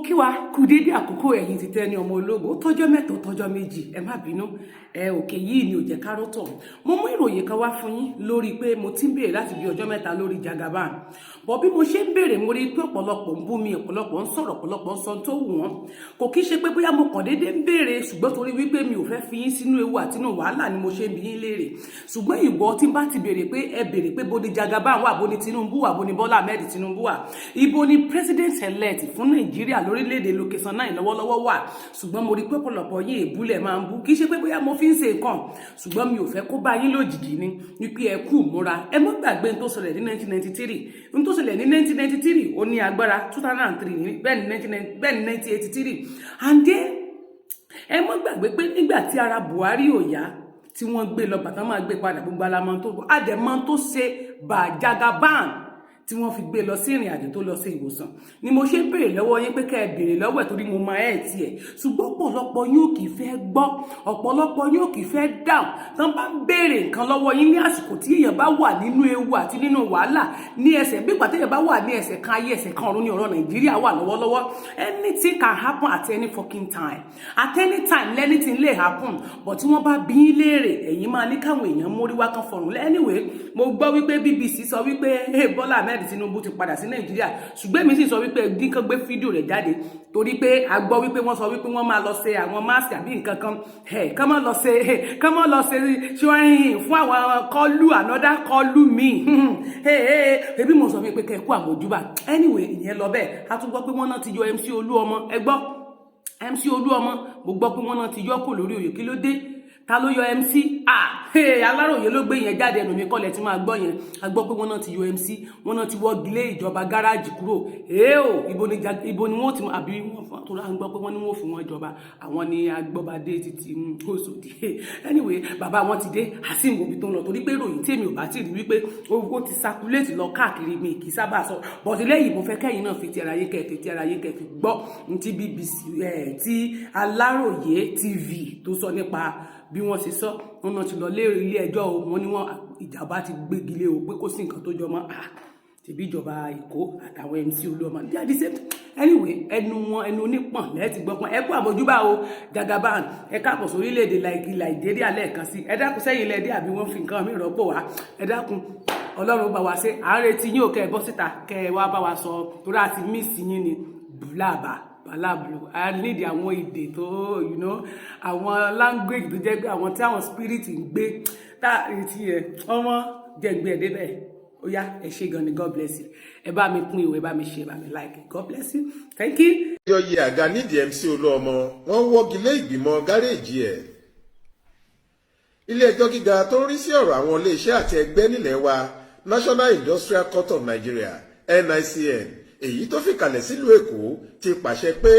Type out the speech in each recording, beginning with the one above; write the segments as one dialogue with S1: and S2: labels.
S1: kí wa kú dédé àkókò ẹ̀yin ti tẹ́ni ọmọ ológo tọ́jọ́ mẹ́ta tọ́jọ́ méjì ẹ má bínú òkè yìí ni ò jẹ́ kárọ́tọ̀ mo mú ìròyìn kan wá fún yín lórí pé mo ti ń béèrè láti bí ọjọ́ mẹ́ta lórí Jagaban bọ̀ bí mo ṣe ń béèrè mo rí pé ọ̀pọ̀lọpọ̀ ń bú mi ọ̀pọ̀lọpọ̀ ń sọ̀rọ̀ ọ̀pọ̀lọpọ̀ ń sọ tó wù wọ́n kò kí ṣe pé bóyá mo kàn déédéé ń béèrè ṣùgbọ́n torí wípé mi ò fẹ́ fi yín sínú ewu àti inú wàhálà ni mo ṣe ń bi yín léèrè ṣùgbọ́n ìwọ tí n bá ti béèrè pé ẹ béèrè pé bó ni Jagaban wà bó ni Tinubu wà bó ni Bọ́lá Ahmed Tinubu wà ibo ni president elect fún Nàìjíríà lórílẹ̀-èdè location 9 lọ́wọ́lọ́wọ́ wà ṣùgbọ́n mo rí pé ọ̀pọ̀lọpọ̀ yín èbúlẹ̀ máa ń bú kì í ṣe pé bóyá mo fi ń ṣe nǹkan ṣùgbọ́n mi ò fẹ́ kó bá yín lójijì ni wípé ẹ kú múra ẹ mọ́ gbàgbé n tó ṣẹlẹ̀ ní 1993 n tó ṣẹlẹ̀ ní 1993 ó ní agbára 2003 bẹ́ẹ̀ ni 1983 and then ẹ mọ́ gbàgbé pé nígbà tí ara Buhari ò yá tí wọ́n gbé lọ bàtà máa gbé padà gbogbo alamọ tó àdẹ̀mọ́ tó ṣe bà Jagaban tí wọ́n fi gbé lọ sí ìrìn àjò tó lọ sí ìwòsàn ni mo ṣe béèrè lọ́wọ́ yín pé kẹ́ ẹ béèrè lọ́wọ́ ẹ̀ torí mo máa ẹ̀ tiẹ̀ ṣùgbọ́n ọ̀pọ̀lọpọ̀ yóò kì í fẹ́ gbọ́ ọ̀pọ̀lọpọ̀ yóò kì í fẹ́ dáhùn tán bá ń béèrè nǹkan lọ́wọ́ yín ní àsìkò tí èèyàn bá wà nínú ewu àti nínú wàhálà ní ẹsẹ̀ bí ìgbà téèyàn bá wà ní ẹsẹ̀ kan ayé ẹsẹ̀ kan ọ̀run ní ọ̀rọ̀ Nàìjíríà wà lọ́wọ́lọ́wọ́ anything can happen at any fucking time at any time anything lè happen but tí wọ́n bá bí yín léèrè ẹ̀yin máa ní káwọn èèyàn mórí wá kan fọ̀rùn anyway mo gbọ́ wípé BBC sọ wípé Bọ́lá Ahmed Tinubu ti padà sí Nàìjíríà ṣùgbọ́n èmi sì sọ wípé dín kan gbé fídíò rẹ̀ jáde torí pé a gbọ́ wípé wọ́n sọ wípé wọ́n máa lọ ṣe àwọn máàsì àbí nǹkan kan kán mọ́ lọ ṣe ṣọ́yìn fún àwọn kọlù another kọlù mi ebi mo sọ wípé kẹ́kọ̀ọ́ àmójúbà anyway ìyẹn lọ bẹ́ẹ̀ a tún gbọ́ pé wọ́n náà ti yọ MC Oluomo ẹ gbọ́ MC Oluomo mo gbọ́ pé wọ́n náà ti yọ kò lórí oyè kí ló dé ta ló yọ MC Alaroye ló gbé yẹn jáde ẹnu mi kọ́lẹ̀ tí máa gbọ́ yẹn a gbọ́ pé wọ́n náà ti yọ MC wọ́n náà ti wọ́gi lé ìjọba gáràjì kúrò ibo ni wọ́n ti àbí wọ́n tó rà ń gbọ́ pé wọ́n ní wọ́n fi wọ́n jọba àwọn ni agbọ́badé títí Òṣòdì anyway bàbá wọn ti dé àsìmò ibi tó ń lọ torí pé ròyìn tèmi ò bá ti rí wípé owó ti circulate lọ káàkiri mi kì í sábà sọ but lẹ́yìn mo fẹ́ kẹ́yìn náà fi ti ara yé kẹ́ fi gbọ́ ní ti BBC ti Alaroye TV tó sọ nípa bí wọ́n ṣe sọ wọn náà ti lọ lé ilé ẹjọ́ o wọ́n ní wọ́n ìjàmbá ti gbégilé o pé kò sí nǹkan tó jọ mọ́ tìbí ìjọba Èkó àtàwọn MC Oluomo they are the same anyway ẹnu onípọ̀n lẹ́ẹ̀tì gbọ́pọ̀n ẹ kú àmójúbà o Jagaban ẹ káàpọ̀ sórílẹ̀-èdè Nàìjíríà lẹ́ẹ̀kan sí ẹ dákun sẹ́yìn lẹ́ẹ̀dẹ́ àbí wọ́n fi nǹkan mi rọ́pò wá ẹ dákun Ọlọ́run bá wa ṣe à ń retí yín ò kẹ́ ẹ bọ́ síta kẹ́ ẹ wá bá wa sọ torí àti míìsì yín ni balablu I need àwọn èdè tó àwọn language tó jẹ́ pé àwọn tí àwọn spirit ń gbé tá ti ọmọ jẹ̀gbẹ́ ẹ̀ débẹ̀ ó yá ẹ ṣé gan ni God bless you ẹ bá mi kún ìwé ẹ bá mi ṣe ẹ bá mi like God bless you thank you.
S2: ẹjọ́ yẹ àga nídìí MC Oluomo wọ́n wọ́gi lé ìgbìmọ̀ gáréèjì ẹ̀. ilé ẹjọ́ gíga tó ń rí sí ọ̀rọ̀ àwọn iléeṣẹ́ àti ẹgbẹ́ nílẹ̀ wa National Industrial Court of Nigeria NICN èyí tó fìkàlẹ̀ sílùú Èkó ti pàṣẹ pé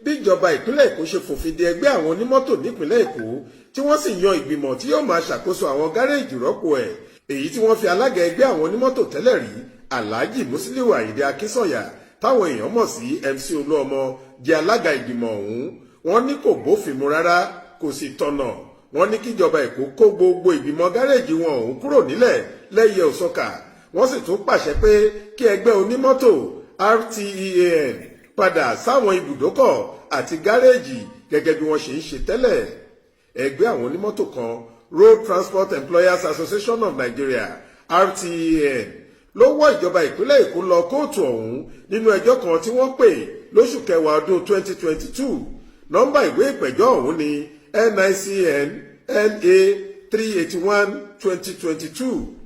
S2: bí ìjọba ìpínlẹ̀ Èkó ṣe fòfin de ẹgbẹ́ àwọn onímọ́tò nípínlẹ̀ Èkó tí wọ́n sì yan ìgbìmọ̀ tí yóò máa ṣàkóso àwọn gáréèjì rọ́pò ẹ̀ èyí tí wọ́n fi alága ẹgbẹ́ àwọn onímọ́tò tẹ́lẹ̀ rí Alhaji Musiliu Ayinde Akínsọ̀yà táwọn èèyàn mọ̀ sí MC Oluomo jẹ́ alága ìgbìmọ̀ ọ̀hún wọ́n ní kò bófin mu rárá kò sì tọ̀nà wọ́n ní kíjọba Èkó kó gbogbo ìgbìmọ̀ gáréèjì wọn ọ̀hún kúrò nílẹ̀ lẹ́yẹ òsọkà wọ́n sì tún pàṣẹ pé kí ẹgbẹ́ onímọ́tò RTEAN padà sáwọn ibùdókọ̀ àti gáréèjì gẹ́gẹ́ bí wọ́n ṣe ń ṣe tẹ́lẹ̀. ẹgbẹ́ àwọn onímọ́tò kan Road Transport Employers Association of Nigeria RTEAN ló wọ́ ìjọba ìpínlẹ̀ Èkó lọ kóòtù ọ̀hún nínú ẹjọ́ kan tí wọ́n pè lóṣù kẹwàá ọdún 2022 nọ́mbà ìwé ìpẹ̀jọ́ ọ̀hún ni NICN NA 381/2022